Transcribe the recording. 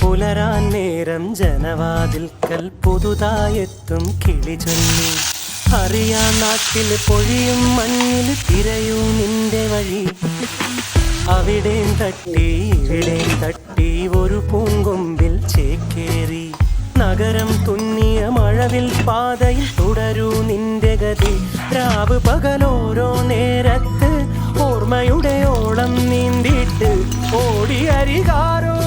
പുലരാൻ നേരം ജനവാതിൽക്കൽ പുതുതായെത്തും കിളി ചൊല്ലി. അറിയാൻ നാട്ടിൽ പൊഴിയും മഞ്ഞിൽ തിരയൂ നിന്റെ വഴി. അവിടേം തട്ടി ഇവിടേം തട്ടി ഒരു പൂങ്കൊമ്പിൽ ചേക്കേറി. നഗരം തുന്നിയ മഴവിൽ പാതയിൽ തുടരൂ നിന്റെ ഗതി. രാവ് പകലോരോ നേരത്ത് ഓർമ്മയുടെ ഓളം നീന്തിയിട്ട് ഓടി അരികാരോ